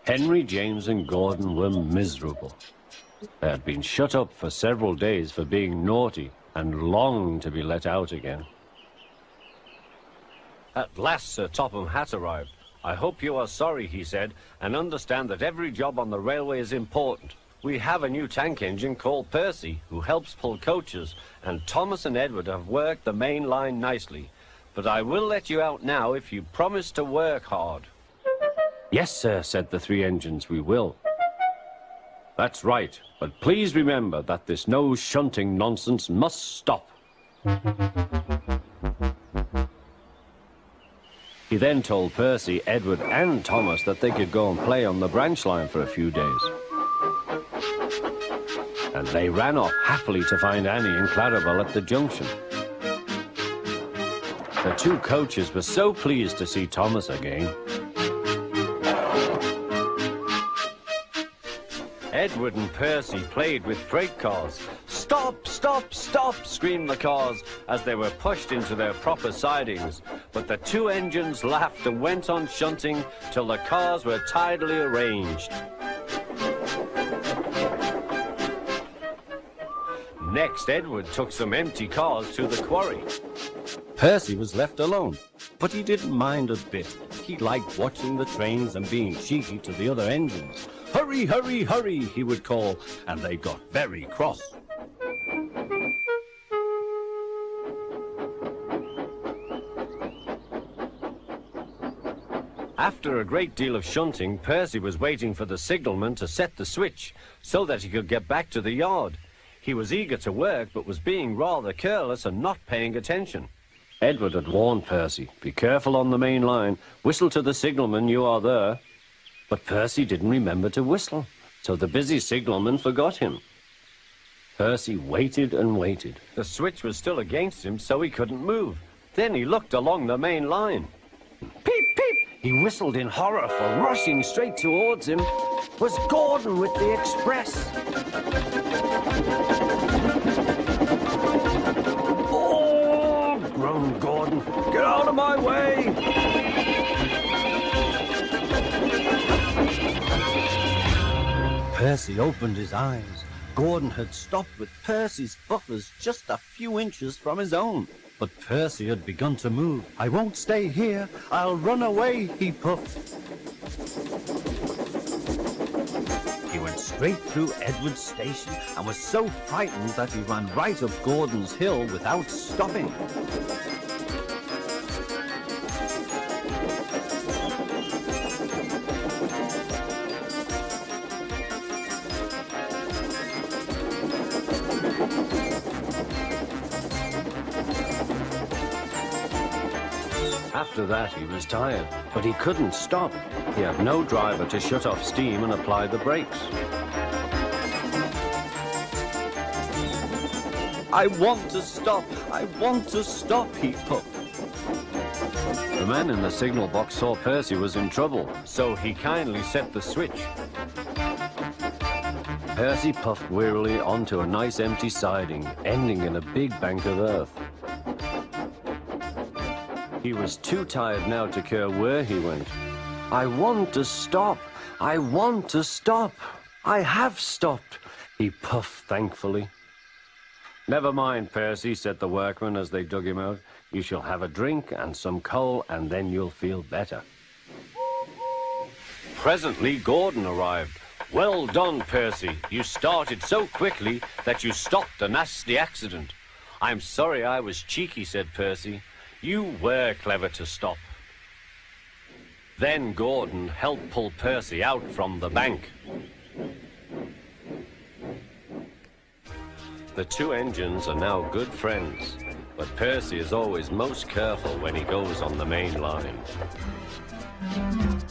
Henry, James, and Gordon were miserable. They had been shut up for several days for being naughty and longed to be let out again. At last Sir Topham Hatt arrived. "I hope you are sorry," he said, "and understand that every job on the railway is important. We have a new tank engine called Percy, who helps pull coaches, and Thomas and Edward have worked the main line nicely. But I will let you out now if you promise to work hard." "Yes, sir," said the three engines, "we will." "That's right, but please remember that this no shunting nonsense must stop." He then told Percy, Edward, and Thomas that they could go and play on the branch line for a few days. And they ran off happily to find Annie and Clarabel at the junction. The two coaches were so pleased to see Thomas again. Edward and Percy played with freight cars. "Stop, stop, stop," screamed the cars as they were pushed into their proper sidings. But the two engines laughed and went on shunting till the cars were tidily arranged. Next, Edward took some empty cars to the quarry. Percy was left alone, but he didn't mind a bit. He liked watching the trains and being cheeky to the other engines. "Hurry, hurry, hurry," he would call, and they got very cross. After a great deal of shunting, Percy was waiting for the signalman to set the switch so that he could get back to the yard. He was eager to work, but was being rather careless and not paying attention. Edward had warned Percy, "Be careful on the main line. Whistle to the signalman you are there." But Percy didn't remember to whistle, so the busy signalman forgot him. Percy waited and waited. The switch was still against him, so he couldn't move. Then he looked along the main line. Peep, peep! He whistled in horror, for rushing straight towards him was Gordon with the express. "Oh!" groaned Gordon. "Get out of my way!" Percy opened his eyes. Gordon had stopped with Percy's buffers just a few inches from his own. But Percy had begun to move. "I won't stay here. I'll run away," he puffed. He went straight through Edward's station and was so frightened that he ran right up Gordon's hill without stopping. After that, he was tired, but he couldn't stop. He had no driver to shut off steam and apply the brakes. "I want to stop! I want to stop!" he puffed. The man in the signal box saw Percy was in trouble, so he kindly set the switch. Percy puffed wearily onto a nice empty siding, ending in a big bank of earth. He was too tired now to care where he went. "I want to stop! I want to stop! I have stopped!" he puffed thankfully. "Never mind, Percy," said the workman as they dug him out. "You shall have a drink and some coal, and then you'll feel better." Presently, Gordon arrived. "Well done, Percy. You started so quickly that you stopped a nasty accident." "I'm sorry I was cheeky," said Percy. "You were clever to stop." Then Gordon helped pull Percy out from the bank. The two engines are now good friends, but Percy is always most careful when he goes on the main line.